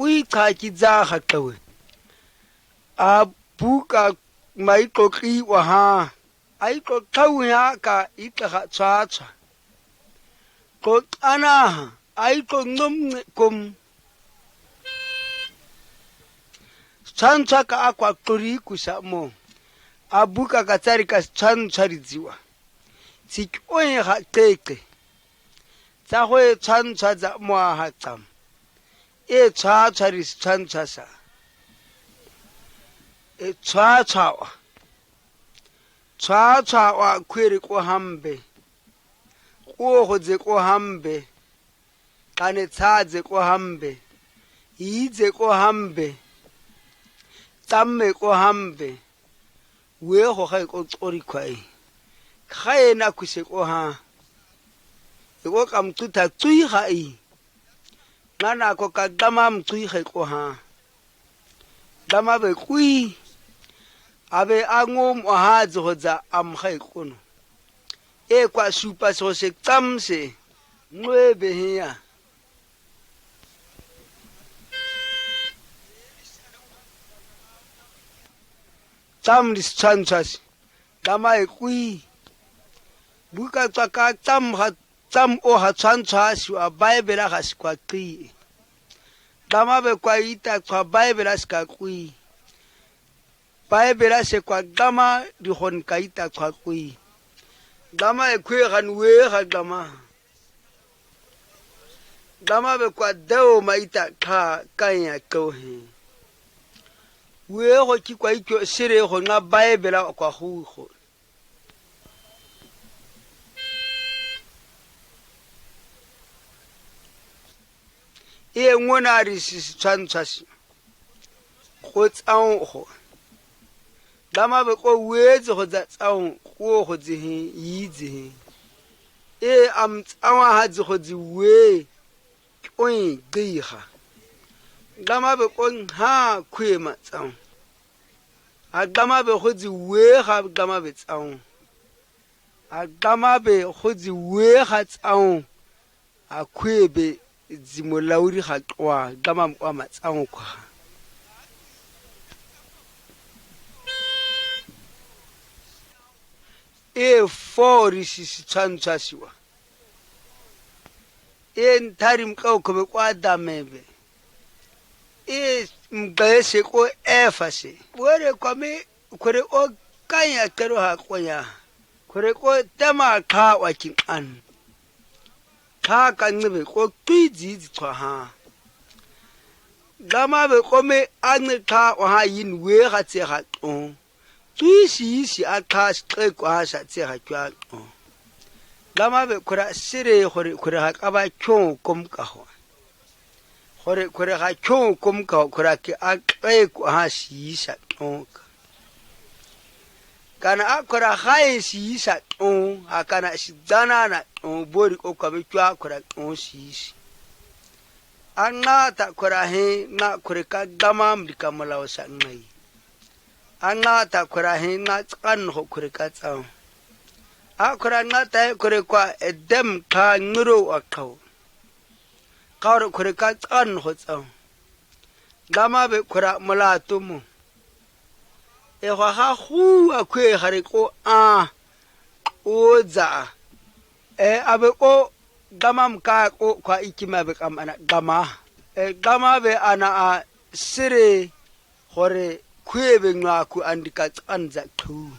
uyichaki dza haqewe a buka maikoqi wa ha ai ko tauya ka itaga tsatsa ko ana ai ko ngum kum tsantsa ka akwa tori kusa mo abuka ka tsari ka tsantsa ridziwa tsikoi ha teke tsa go tsantsa za mo ha tsam e tsatsa ri tsantsa sa e tsatsa wa kwere ko hambe ko godze ko hambe kane tsadze ko hambe idze ko hambe tsamme ko hambe we go ga ko tsori khwai ga ena kuse ko ha go ka mtuta tsui ga I nana ko ka dama mtsui ga ko ha dama be kui abe angom o ha dzoza am ga ikono e kwa supa so se tsamse nwebe hiya tsam dis chanchas dama e kui buka tsaka tsam o ha chanchas wa bible ga skwa qi dama be kwa ita kwa bible ska kui bible se kwa dama di gon ka ita kwa kui dama e kwe gan we ga dama be kwa deo maita ka kanya ko he we go ki kwa ikyo sire go nga bible kwa go e ngona ri si tshantshasi go tsang go dama be ko wetse go tsa tsang go tse yitse e am tsawa ha tse go tse we oi diga dama be ko ha khwema tsang a dama be go tse we ga dama be tsang a dama be go tse we ga tsang a khwebe zimolauri ga twa dama kwa matsang kwa e fori si tshantshasiwa e ntari mkao kome kwa damebe e mbese ko efase wore kwame kore o kanya kero ha konya kore ko tema kha wa kinqan kha ka ngibe ko twizi tswa ha dama be kome ane kha wa ha yin we ga tse ga to twisi a kha se kwa sa tse ga twa to dama be kora sire gore ha ka ba kyo kom ka ho gore ga kyo kom ka kora ke a kwa ha si sa to kana akora ga si sa to akana si dana na to bori ko ka be twa kora to si anata kora he na kore ka dama mbika molao sa ngai anata kora he na tsan ho kore ka tsao akora ngata kore kwa edem ka nguro akau kaur kore ka tsan ho tsao dama be kora molato mo e ga hu akwe gare ko a oza abe ko dama mka ko kwa ikima be kamana dama be ana a sire gore khwebe ngaku andika tsanza thu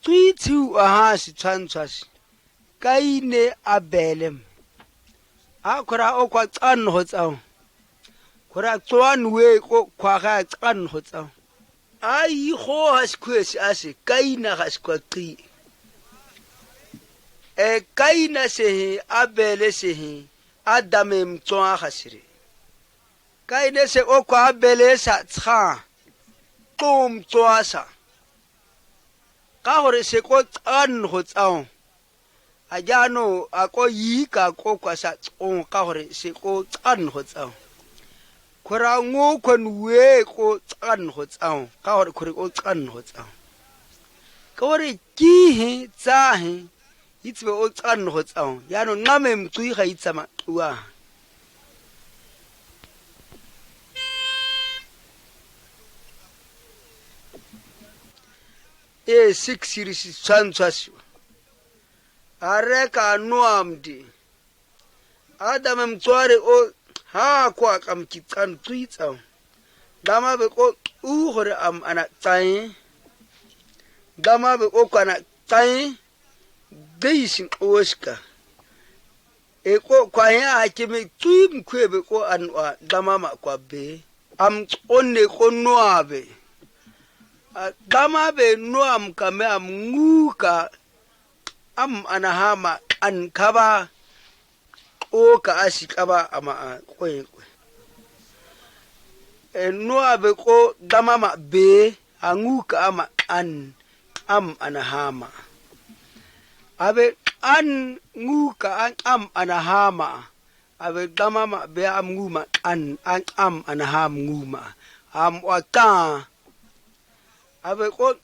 Twitu aha si tshantshasi kaine abelem akora o kwa tsan ho tsao kora tswan we ko kwa ga tsan ho tsao ai go ha skwesi ase kaina ga skwaqi kaina se abele se adame mtswa ga sire kaine se o kwa abele sa tsha tom tswa sa ka gore se ko tsan ho tsao a jano a ko yika ko kwa sa tsong ka gore se ko tsan ho tsao kora ngo kon we ko tsan ho tsao ka gore kore ko tsan ho tsao ka gore ki he tsa he itse be o tsan go tsao ya no ngame mtsui ga itsama wa 6 series tshwantshwa a reka noamdi adam mtsware o ha kwa ka mkitsan tsitsa dama be ko u gore am ana tsai dama be o kana tsai deisin oska e ko kwa ya ke me tsim khwebe ko anwa dama ma kwa be am onne ko noabe dama be noam kame am nguka am anahama an kaba o ka ashikaba ama kwekwe noabe ko dama ma be anguka ama an am anahama abe an nguka am anahama abe dama ma be am nguma an am anaham nguma am wata abe ko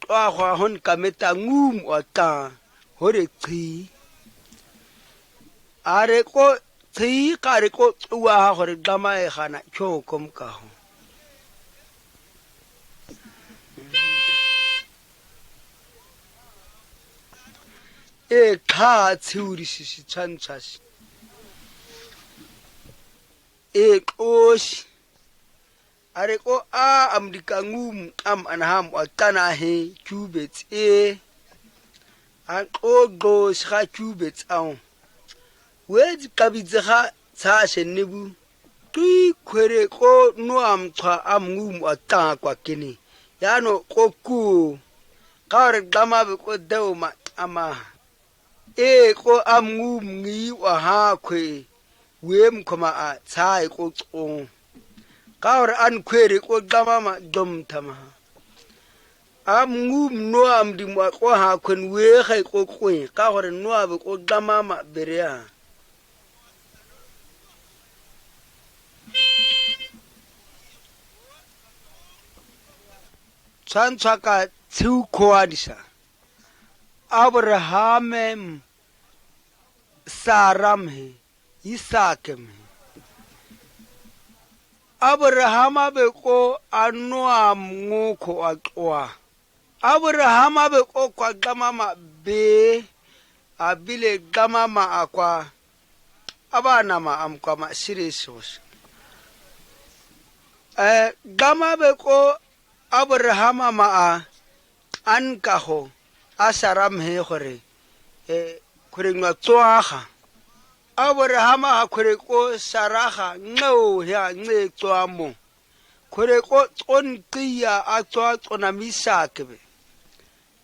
twa gwa hon kameta ngum wata hore tsi are ko tsi kare ko wa gore dama e gana tšhokom ka ho e kha tsuri si tshantshasi e kosh are ko amdikangum am anham watana he cubits e an ogo sha cubits on wed kabitsa tsa shenebu tui kwere ko no am twa am ngum watana kwa kini yano ko ku kare dama be ko deuma ama e ko am ngum ngi wa ha kwe wem koma a tsai ko tsong kaur an kwere ko dama ma dom tama am ngum no am di mo ko ha kwen we ga ko kwen ka gore no abe ko dama ma berea tsantsaka tsu khoadisa abraham saram he isakem Abrahama be ko anwa mngoko atwa Abrahama be ko kwa gamama be abile gamama akwa abana ma amkwa ma sirisos gama be ko Abrahama ma ankaho asaram he gore kuringwa twaga Abrahama akure ko saraha no ya nge twamo kure ko onqiya atwa tsona misakebe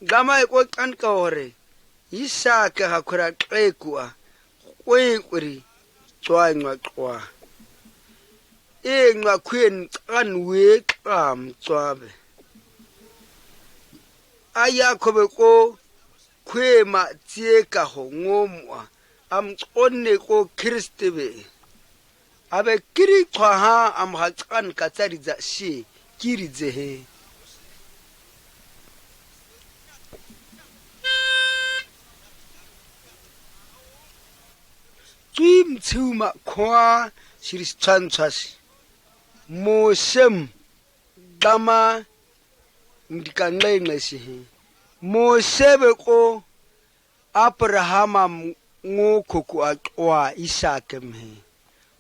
gama ko kanka hore isake hakura qekwa kwekuri tswanywa tswa engwa khwen kanwe qam tswabe ayakhobe ko khwema tsieka ho ngomwa am onne ko kristebe abe kiri twa am hatsan ka tsariza shi kiridze he twim tsuma kwa shiris chanchas mosem dama ndikanle ngesi he mosebe ko Abraham ngokoku atwa isake mhe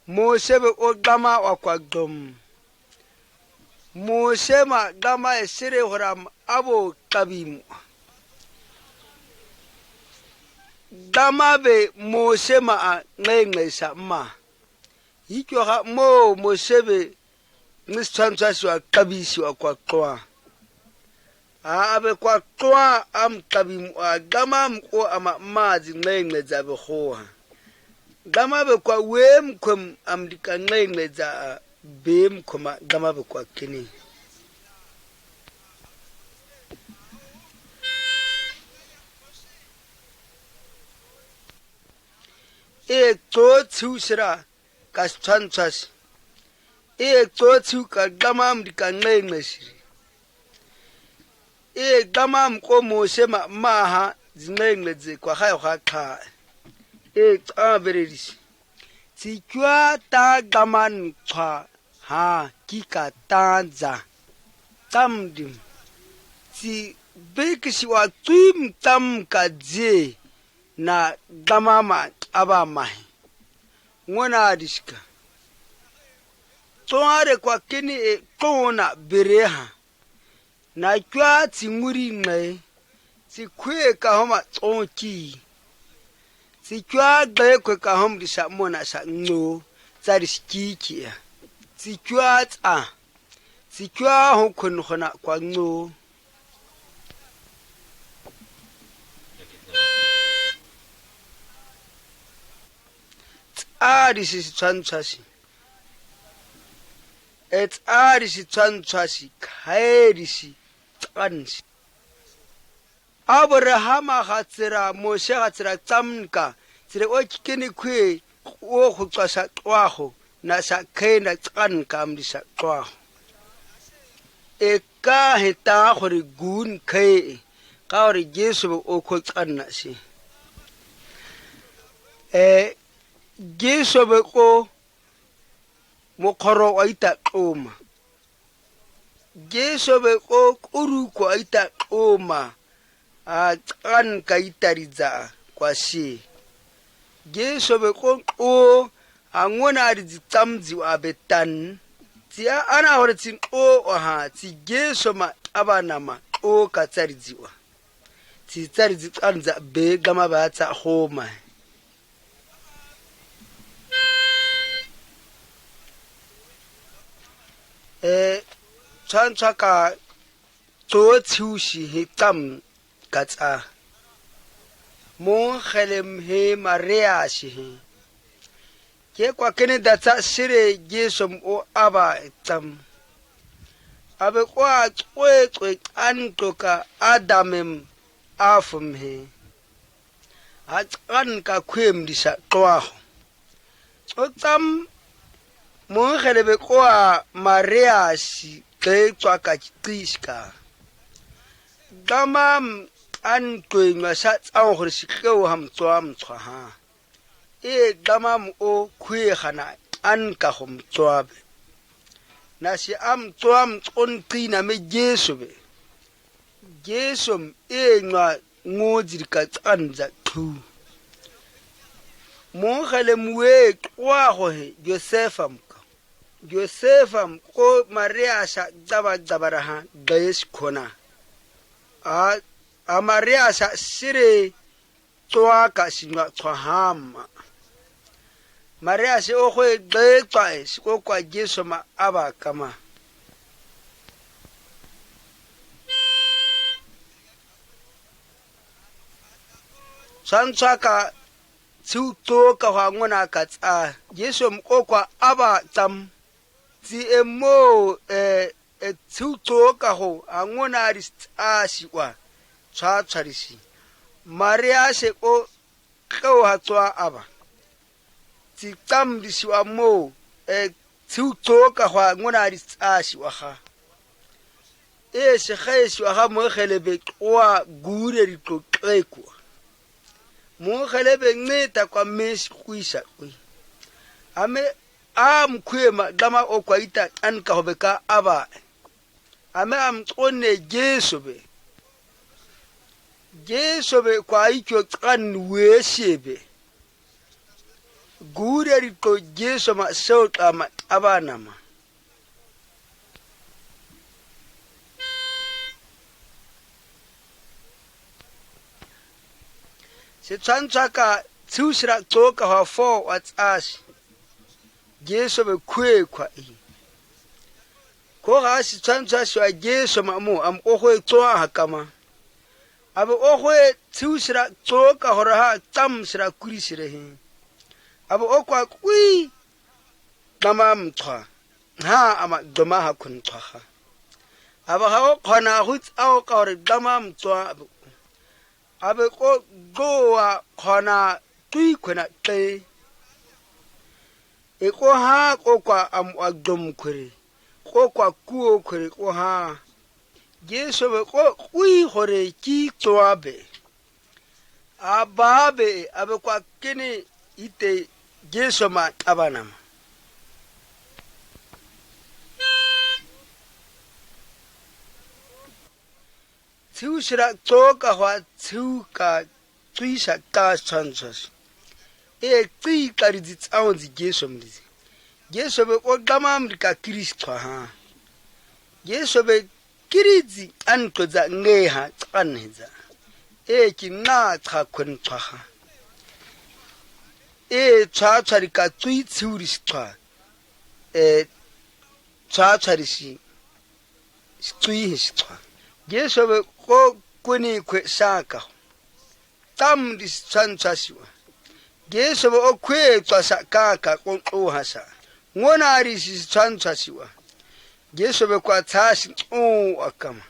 mosebe odama wakwadom mosema dama esire horam abo kabim dama be mosema ngengesa ma ikyo ha mosebe nistantashwa kabisi wakwatwa abe kwatwa am kabim dama mko ama mazi ngengeza behoha dama be kwa wem kom am dikangengeza bem koma dama be kwa kini e to tsusira kastanchas e to tsu ka dama am dikangengesi e dama mko mosema maha zinqengqedze kwa ga qha aberedishi tsikwa ta gaman qha ha kika tanza tamdim tsi bekishi wa twim tam kadze na gamama aba mai ngona dishka toare kwa kini tona bereha na kwa tsinguri ngai tsikwe ka homa tsonki tsikwa gbe ka hom disha mona sha ngo tsari skiki tsikwa tsa tsikwa ho khon khona kwa ngo disi tshwantshwashi disi tshwantshwashi khaedisi tsanshi Abrahama ga tsira Moshe ga tsira tsamka tsire o kikene khwe o go tswasha twago na sa khena tsanka mdisa twago ka heta gore gun khe ka gore Jesu o go tsanna shi Jesu be ko mokhoro wa ita xoma Jesu be ko kuruko ita xoma tsan ka itaridza kwa shi Jesu be ko o angona ri tsamdzi wa betan tsia ana hore tsin o ha tsi Jesu ma abana ma o ka tsaridziwa tsi tsaridzi tsanza be gama ba tsa homa Chanchaka to tsushi hitam katsa mo khelem he maria shi ke kwa kene datsa shire Jesu o aba tam abe kwa tswe antoka adamem afum he atsan ka khwem disha twago tsotsam mo khelebe kwa maria shi ke tswa ka tishka gamam antwe ngasa tsang gore sikeo hamtswa mtswa ha gamam o khwegana an ka go mtswabe na si amtswa mtsonqina me Jesu be Jesu nwa ngodi ka tsanza thu mo khelemwe kwa go he Josefa ko Maria sha zabaraha gayes khona a Maria sha sire tswa ka sinwa tswahama Maria se o go getswa se kwa Jesu ma aba kama santsaka tsuto ka ngona ka tsa Jesu mkokwa aba tsam tsi emo tsuto ka go angona ri tsashi tsharisi Maria se o go hatswa aba tsi tsam disiwa mo tsuto ka go angona ri tsashi wa ga se gaesi wa ga mo gelebe kwa gure ri tlotlekwa mo gelebe nceta kwa mesi kuisa kwi ame mkhwema dama okwaita anka hobeka aba ame amtsone Jesu be kwa ikyo tsan weshebe gure rito Jesu ma sota ma abana ma se tsantsaka tsushira tsoka ha fo watsashi Jesu be kwe kwa ko ga si tsantsa shwa Jesu mamu am ogo tsoa hakama abe ogo tsushira tsoka hora ha tamshira kurisire he abe okwa kwi kama mthwa ha ama doma ha kunthwa abe ha o khona go tsao ka hore dama mthwa abe ko goa khona tui khona te ko ha ko kwa agdom khore ko kwa kuo khore ko ha Jesu be ko ui hore ki tsoabe ababe abe kwa kini ite Jesu ma abanama Tiushira toka wa tiuka tuisha ka chanchas ti kari di tsaon di Jesu mdizi Jesu be o gama mdika Kristo ha Jesu be kirizi antoza ngeha tsaneza ki na tsa kwentwa ha tsa tsarika tui tsiuristwa tsa tsarishi tui histwa Jesu be ko kuni kwe saka tam dis chanchasiwa Jesu be o kwe twa sakaka ko hasa ngona risi chanchasiwa Jesu be kwa tsashi akama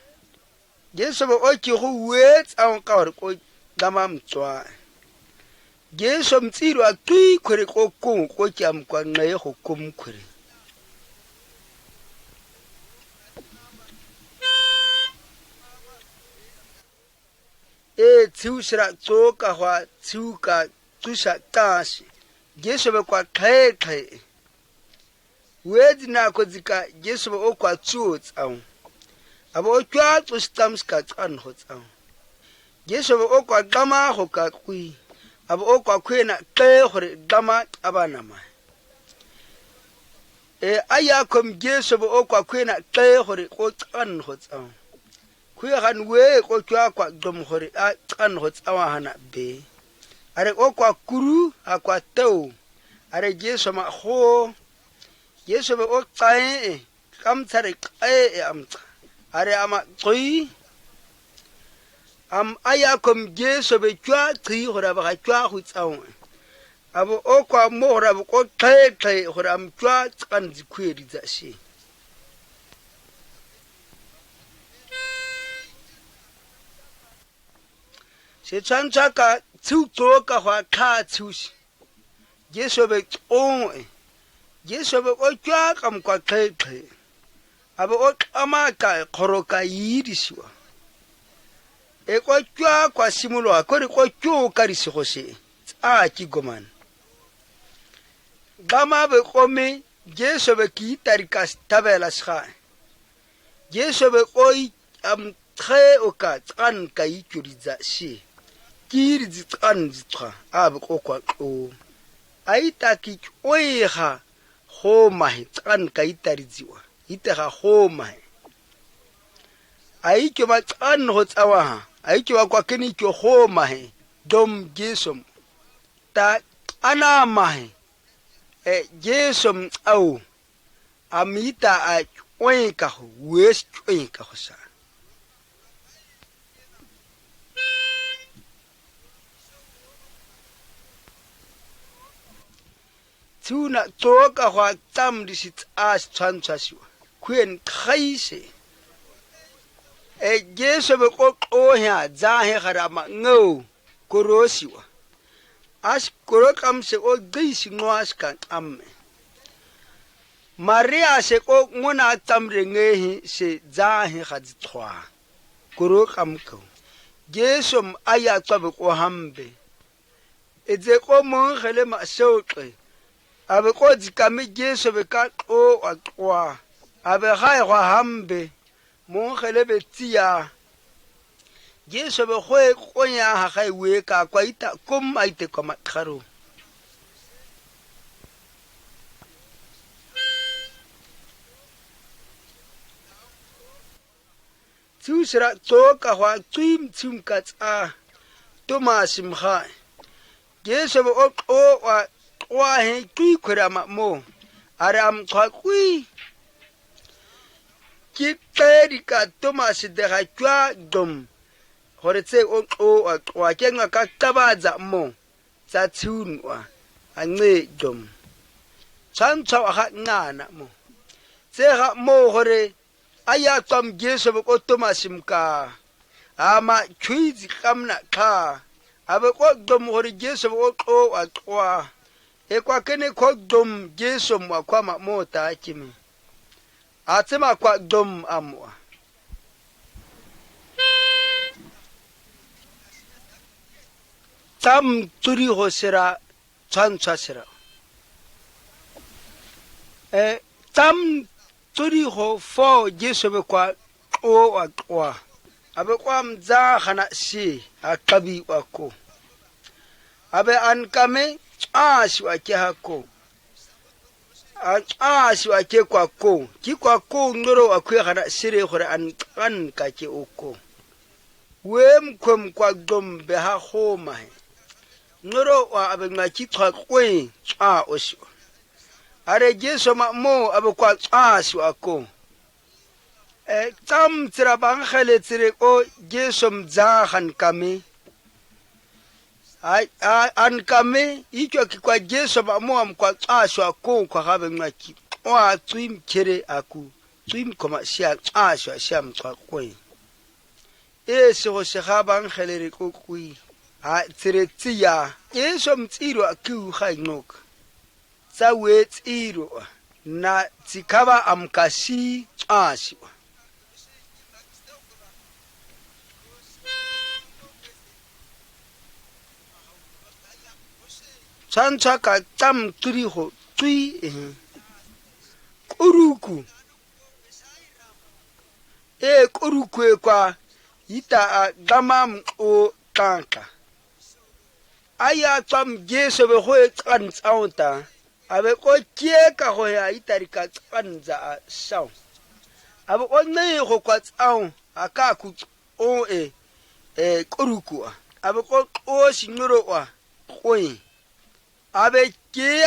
Jesu be o ki go wet a ka hore ko gama mtswa Jesu mtsiro a tui khore ko ko ki am kwa nnaye go komkhore Tiusira tsoka wa tsiuka tsusa tashi Jesu be kwa khe wedi na ko zika Jesu be o kwa tsutsang abo twa tsustamska tsan ho tsang Jesu be o kwa gama ho ka kui abo o kwa khwena khe hore gama abana ma aya kom Jesu be o kwa khwena khe hore ko tsan ho tsang Kuyagan we ko twa kwa dom hore a tsan ho tsawa hana be are o kwa kuru akwa tau are Jesu ma ho Jesu be o tsae kam tsare amtsa are ama tsoi am aya kom Jesu be twa tsi hore ba twa hu tsawo abo o kwa mo hore ba ko khe hore am twa tsan di khwedi za shi Se chanchaka tsutoka wa kha tsushi Jesu be Jesu be o twa kam kwa khe abo o amaka khoroka yidisiwa ko twa kwa simulo akore ko twa ka risigo se a ki goman gama be kome Jesu be ki tarika stabela sha Jesu be oi am tre o ka tsan ka ikuriza shi kiri tsan tswa abe ko kwa o aita ki oiga go mahe tsan ka itaridziwa itega go mahe ai ke ba tsan go tsawa ai ke ba kwa kene ke go mahe dom Jesu ta ana mahe Jesu au amita a oinka go west oinka go sa Tuna toka wa tam disit as chanchasiwa kwen khaise Jesu be ko hya zahe garama ngo korosiwa as korokam se o gisi noas kan amme Maria se ko ngona tamre ngehi se zahe khadzithwa korokam ko Jesu aya tsabe ko hambe etse ko mongele masoqe abe ko dzikame Jesu be ka o atwa abe ga go hambe mongele betia Jesu be go nya ga iwe ka kwa ita kom aite kwa makharo Tiusira toka wa tsim ka tsa Thomas mha Jesu be o wa he tui khura ma mo aram khwa kui ki tedi ka Thomas de ga twa dom hore tse o wa kenga ka tabaza mo tsa tsunwa ance dom tsantsa ga nana mo tse ga mo hore aya tsam Jesu be ko Thomas mka ama tshwizi kamna kha abe ko dom hore Jesu o atwa kwa kene ko dom Jesu mwa kwa ma mota kimi atsema kwa dom amwa tam turi ho sera tshwantsha sera tam turi ho fo Jesu be kwa o wa kwa abe kwa mza khana si akabi wako abe ankame ashi wake hako ashi wake kwako ki kwako ngoro akwe khana sire gore an ka ke oko wem kwem kwa dombe ha khoma ngoro wa abe ngaki twa kwe oshi are Jesu ma mo abe kwa ashi wako tam tsira bang khale tsire o Jesu mza khan kame an kame icho ki kwa Jesu ba mo am kwa ashwa ko kwa habe ngaki wa twim kere aku twim koma sia ashwa siam kwa kwe se go se ga bang khelere ko kui a tsire tsiya Jesu mtsiro aku ga inok tsa we tsiro na tsikaba amkasi ashwa tshwantsha ka tam turi ho tui kuruku kuruku kwa ita gamam o tanka aya tsam Jesu be go tsantsaota abe ko kieka go ya itarika tsanza sao abe o ne go kwa tsao aka ku o kuruku abe ko o sinoro wa koi abe ke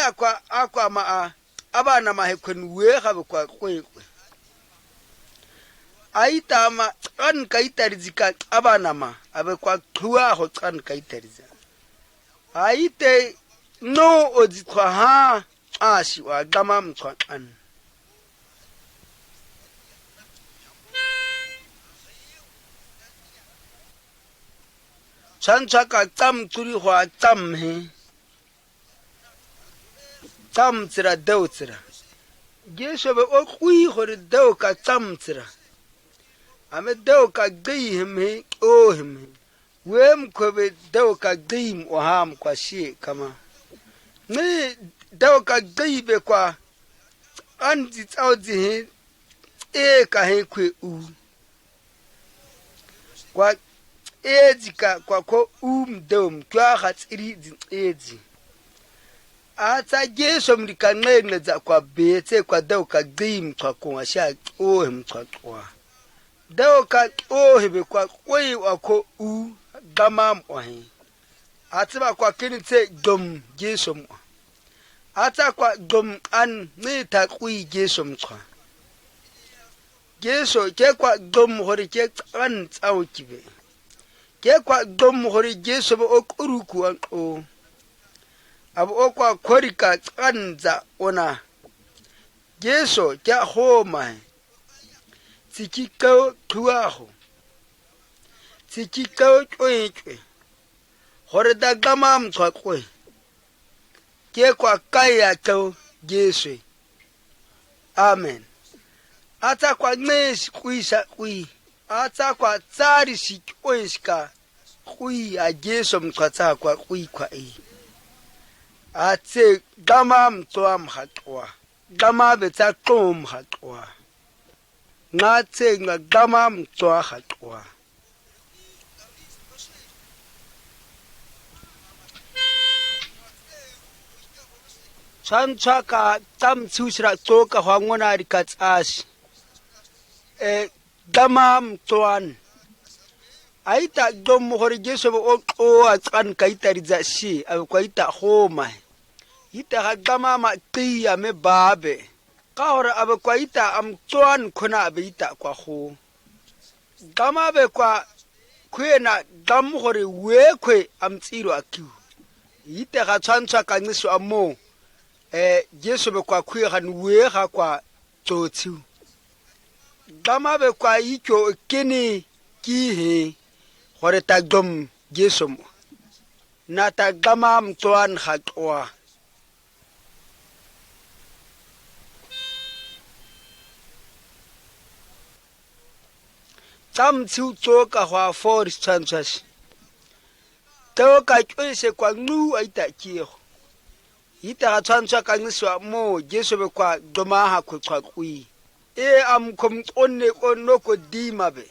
akwa ma abana ma hekwen we ga be kwa kwekwe aita ma an ka itarizika abana ma abe kwa tlua go tsan ka itariza aite no ozikwa ha ashi wa gama mtswa an chancha ka tam turi ho tam he tam tsira dau tsira Jesu be o kui gore dau ka tam tsira ame dau ka gihim he o him wem ko be dau ka gihim o ham kwa shi kama ne dau ka gibe kwa anzi tsauzi he ka he kwe u kwa ejika kwa ko dom kwa ga tsiri di eji ata Jesu mlikanene za kwa bete kwa dau ka dim kwa kwa sha o mtwa kwa dau ka o hebe kwa koi wako gama mwahi atiba kwa kinite dom Jesu mwa ata kwa dom an nita kui Jesu mtwa Jesu ke kwa dom hori ke an tsao kibe ke kwa dom hori Jesu be okuruku an o abu okwa korika tsanza ona Jesu kya homa tsikikao tuaho tsikikao chwe hore da gamam tsakwe ke kwa kaya to Jesu amen ata kwa mes kuisa kui ata kwa tsari si kweska kui a Jesu mtsatsa kwa kui kwa atse gama mtswam hatwa gama betsa tom hatwa ngatse nga gama mtswa hatwa chancha ka tam tsusra toka hwangona rikatsasi gama mtswan aita dom hore Jesu o atsan kaitariza si akwaita homa ita ga gama ma tia me babe ka hore abe kwaita amtswan khona abe ita kwa ho gama be kwa kwena gam hore wekwe amtsiro akiu ita ga tshwantsha ka ngiso amo Jesu be kwa khwe ga nwe ga kwa tsotsi gama be kwa icho kini ki he hore ta dom Jesu mo na ta gama mtswan hatwa tam tsu toka hwa for chances teo ka tšoese kwa ngu a ita kiego ita ga tshwantsha ka ngiswa mo Jesu be kwa domaha ko tswakwi am komtonne ko noko dimabe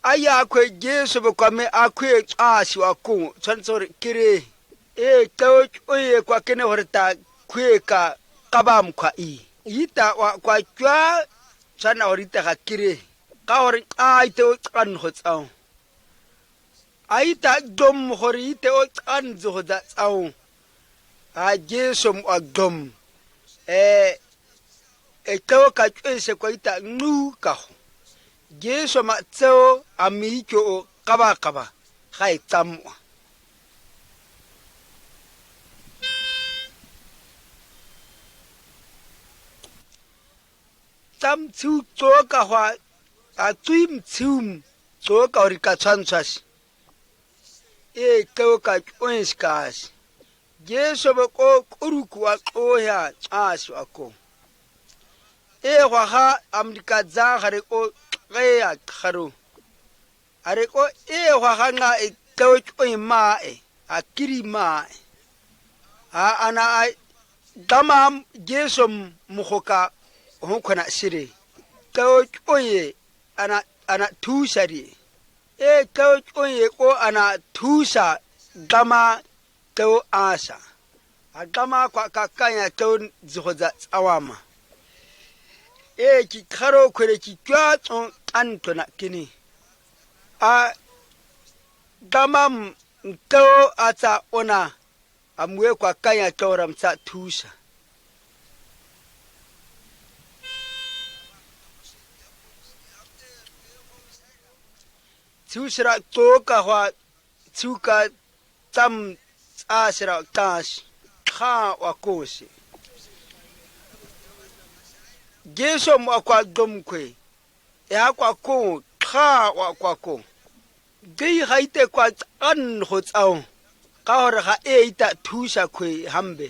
aya ko Jesu be kwa me akwe tsasi wa ko tshwantsore kire teo tšoe kwa kene hore ta kweka kabam kwa ita kwa tšwa tsana hore ita ga kire ka hore a ite o tsan go tsao aita dom hore ite o tsan go da tsao a Jesu mo dom teo ka tšoese kwa ita ngu ka go Jesu ma tseo a meitšo o kaba ga e tsamwa tam tsu tsoka hwa a twim tsum tsoka hore ka tshwantsha teo ka tšoese ka Jesu be ko kuruku wa tsoya tsasi wa ko gwaga amdika dza gare ko ya kharo are ko gwaga nga teo tšoe mae a kiri mae ana dama Jesu mogoka ho khona sire teo tšoe ana thusari teo tšoe ko ana thusa dama teo asa a dama kwa kakanya teo zigoza tsawama ki kharo khwere ki tšwa tso antona kini a dama teo atsa ona amwe kwa kanya teo ramtsa thusa Tsusra toka hwa tsuka tam asra tas kha wa kosi Jesu mo kwa domkwe kwa ko kha wa kwa ko dei haite kwa an ho tsao ka hore ga ita thusa kwe hambe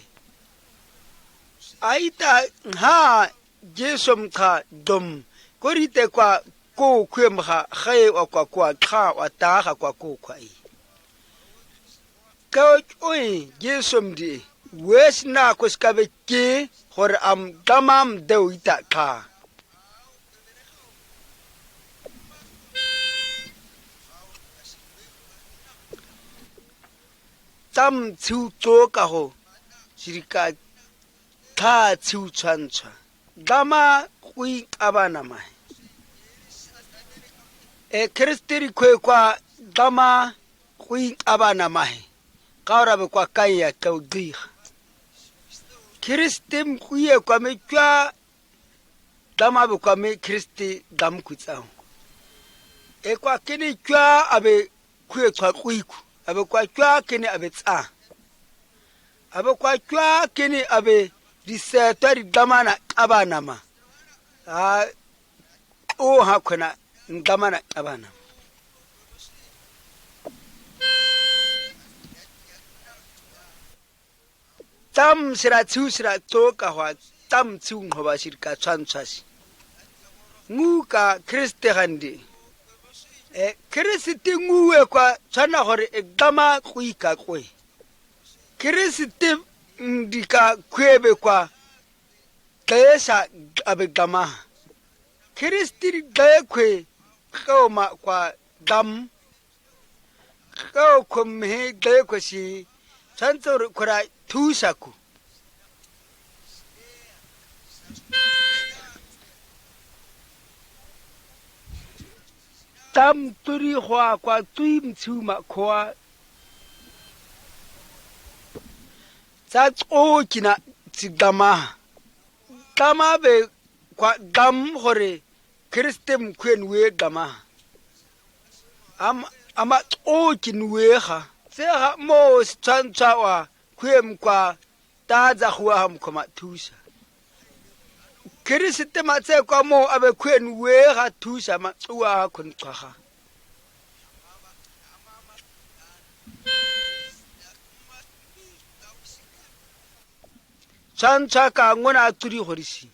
aita ha Jesu mkha dom korite kwa ko kwemha khae wa kwa kha wa ta kwa ko kwai ka oi Jesu mdi wes na ko skabe ke hore am damam de ita kha tam tsu to ka ho sirika tha tsu chancha dama kui abana mai kristiri kwe kwa dama kui abana mai kaura be kwa kaya kaudi kristim kuye kwa me kwa dama be kwa me kristi dam kutsao kwa kini kwa abe kuye kwa kuiku abe kwa kini abe tsa abe kwa kini abe disetari dama na abana ma hakuna ndamana abana tam sira toka hwa tam tsu ngoba shirka tshwantsasi nguka kriste gandi kriste nguwe kwa tshwana gore dama kuika kwe kriste ndika kwebe kwa tesa abe dama kriste kwe koma kwa dam ko me de ko si santor kura tusaku tam turi hwa kwa tuim tsuma kwa sa tso kina tsigama tama be kwa dam hore kristem kwen we dama ama kin we ha se ha mo tsantswa wa kwem kwa taza huwa ham koma tusa kristem ma tse kwa mo abe kwen we ha tusa ma tsuwa kun tsaha tsantsa ka ngona turi horisi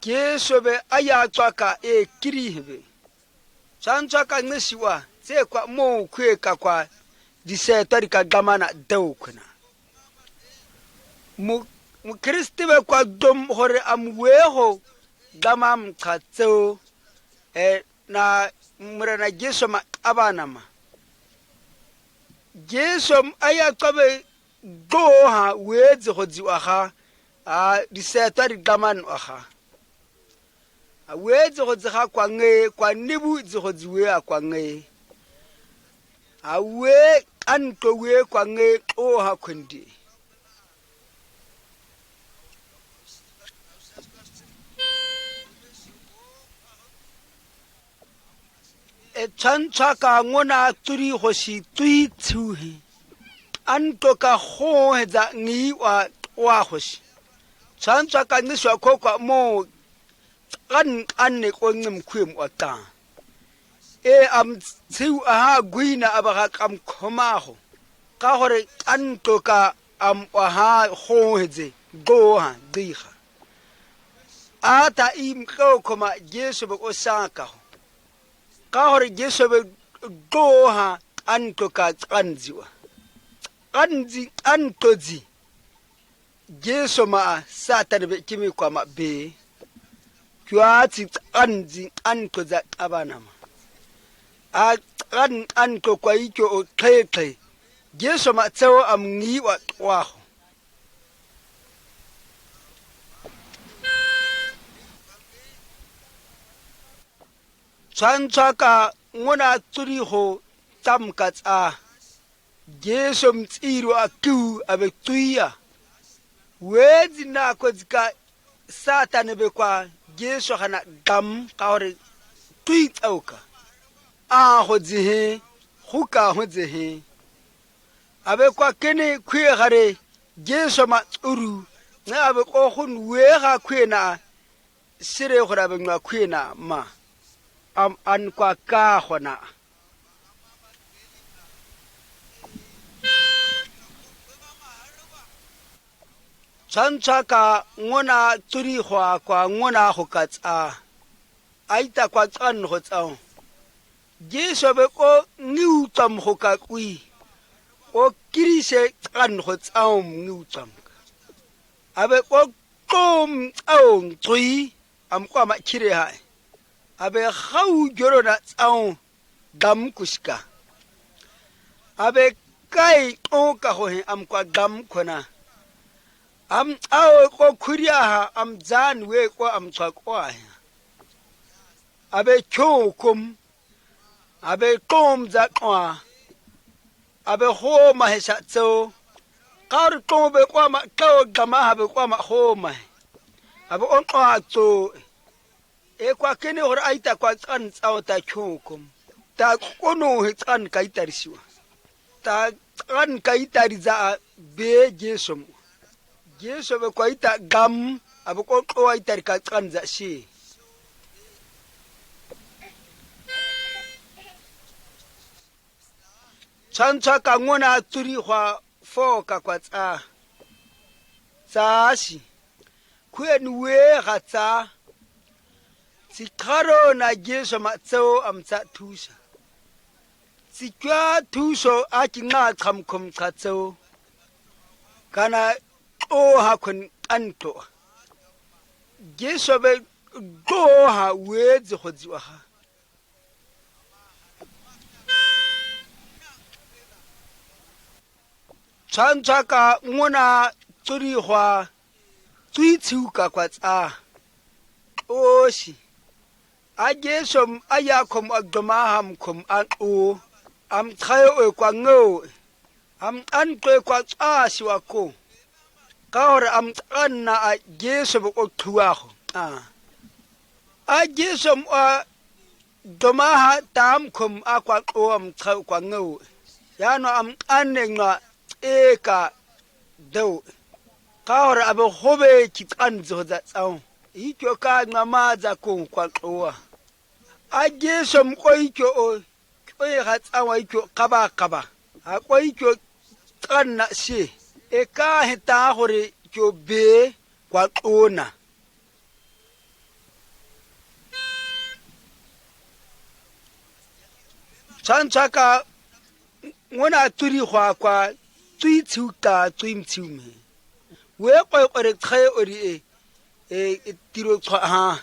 Jesu aya tsaka kirihebe tsantsa ka ngesiwa tse kwa mo kweka kwa di setwa di ka gamana deo khona mo kristi be kwa dom hore amwego gamam khatseo na mrena Jesu ma abana ma Jesu aya kabe go ha wetse go dziwa ga di setwa di gaman aga a wetse go tsega kwa nge kwa nibu tse go dziwe a kwa nge a we anto we kwa nge o ha khwendi e tshantsa ka ngona turi go si tui tsuhi anto ka go hetsa ngi wa go si tshantsa ka niswa kokwa mo anne ko ngim khwem wa ta am tsiu a guina abaga kam khomago ka gore anto ka am ha go hetse go ha diga ata im ko koma Jesu be o saka ka gore Jesu be go ha anto ka tsanziwa antozi Jesu ma satan be kimi kwa mabe kwati antoza abana ma anto kwa ikyo o tleke Jesu ma tseo amngiwa kwago tshantshaka ngona tsurigo tsamkatsa Jesu mtsiro aku abe tuya wedi nako dzika satan be kwa Jesu gana dam ka gore tui tsauka a go dzihe go ka go dzihe abe kwa kene khwe gare Jesu ma tsuru na abe go go nwega khwena sire gore abe nwa khwena ma an kwa ka gona tshantshaka ngona tsuri kwa ngona go katsa aita kwa tsan go tsao Jesu be ko ngiutsam go ka kwi o kirise tsan go tsao ngiutsam abe ko kom tsao tsui am kwa ma khire ha abe khau jorona tsao dam kuska abe kai o ka ho am kwa dam khona am ao ko khuriya am zan we ko am tsakwa abe chokum abe kom za kwa abe ho ma hesa tso kar ko be kwa ma ko gama abe kwa ma ho ma abe on kwa tso e kwa kene hore aita kwa tsan tsao ta chokum ta kono he tsan ka itarisiwa ta tsan ka itariza be Jesu Jesu be kwa ita gam abe ko kwa itarika tsanza shi tshantshaka ngona turi gwa foka kwa tsashi khweni we ga tsa tsikaro na Jesu ma tseo amtsa thusa tsikwa thuso a kinga tsamkhom tseo kana o ha khon anto Jesu be go ha wetse go dziwa ha tshantshaka ngona tsuri gwa tsitshuka kwa tsa oshi a Jesu aya khom agdoma ham khom o am tsayo kwa ngo am anto kwa tsashi wa ko ka gore am tsanna a Jesu bo thuago a Jesu a domaha tam khom a kwa o am tsau kwa ngo ya no am anenga eka do ka gore abe hobe kitsanzo za tsao ikyo ka ngamaza ko kwa o a Jesu ko ikyo o e ga tsawa ikyo kaba a ko ikyo tsanna she e ka heta gore kyo be kwa ona tshantshaka ngona turi khwa kwa tui tshuka tui mtshume we kwa ore khae ori tiro khwa ha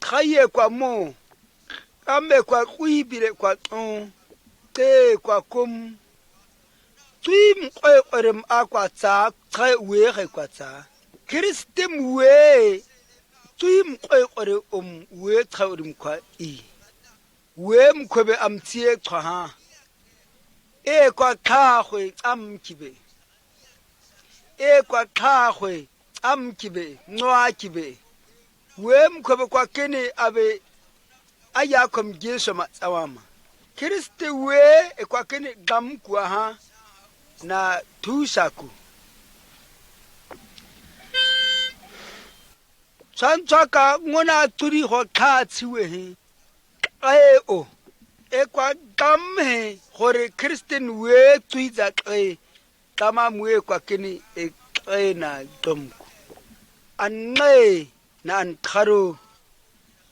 khaye kwa mo ambe kwa kuibire kwa te kwa kum tui mkwe ore akwa tsa khae we khae kwa tsa kristem we tui mkwe ore we khae ori mkwa we mkhobe amtsie khwa ha kwa tlhagwe amkibe kwa tlhagwe amkibe ncwakibe we mkhobe kwa kene abe ayakho mjeso matsawama kriste we kwa kene gamkwa ha na thusaku santsaka ngona turi ho tlhatsiwe he o kwa gamhe gore Christian we tsuitsa kama mwe kwa kene na domku anne na antharo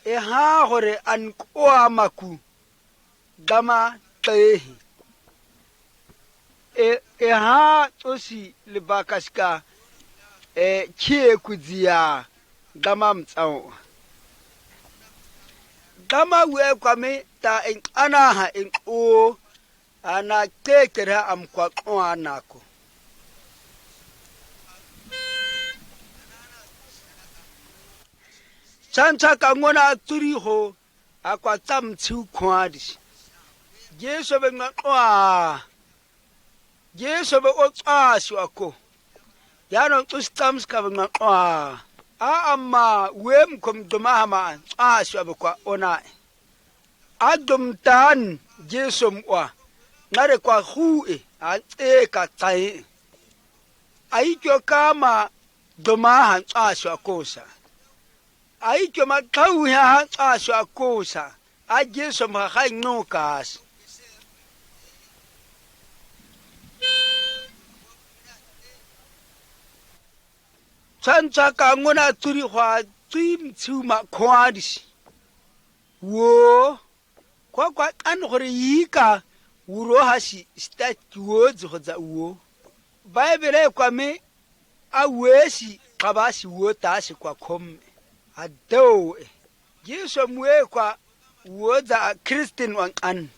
ha gore ankoa maku gama ha tsosi lebakaska khie kudzia gama mtsao gama we kwa me ta ana ha ana tekera amkwa anako chancha kangona turiho akwa tsamtsu khwadi Jesu be ngwa Jesu be otsasu ako yano tsustamska be ngwa amma wem kom domahama asu abekwa ona adomtan Jesu mwa ngare kwa hue ka tai aikyo kama domaha asu akosa aikyo makau ya asu akosa a Jesu mha nokas chancha kangona turi hwa tsim tsuma khwadis wo kwa kan gore yika wuro hashi sta tuodzo hodza wo bible kwa me awesi kabasi wo tashi kwa khom ado Jesu mwe kwa woza Christian wan an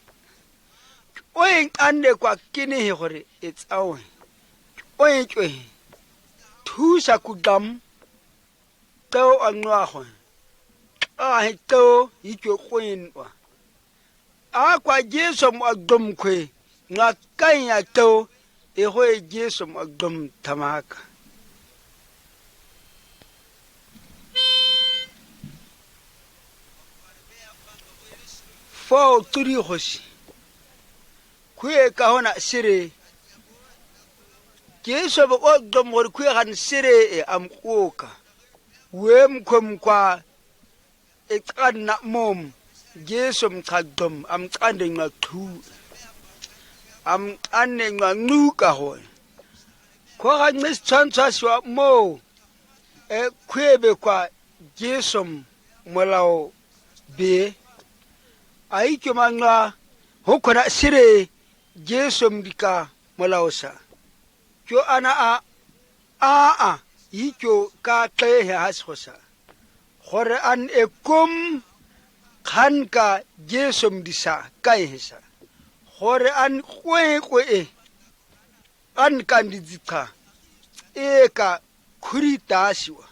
oyin ande kwa kini gore it's awe oyin chwe thusa kudam to anwaho to ikyo queen wa akwa Jesu magdom kwe ngakanya to hoye Jesu magdom tamaka fo turi hoshi kwe ka hona sire Jesu be odom hor kwe han sire amkoka wem kom kwa na mom Jesu mtadom am kande nga thu am ane nga nuka ho ko ga mis chancha swa mo kwebe kwa Jesu molao be ai kemanga hokora sire Jesu mdika molao kyo ana a ikyo ka te has hosa hore an ekum khan ka Jesu disa kai hesa hore an kwe an kan dizita ka khurita siwa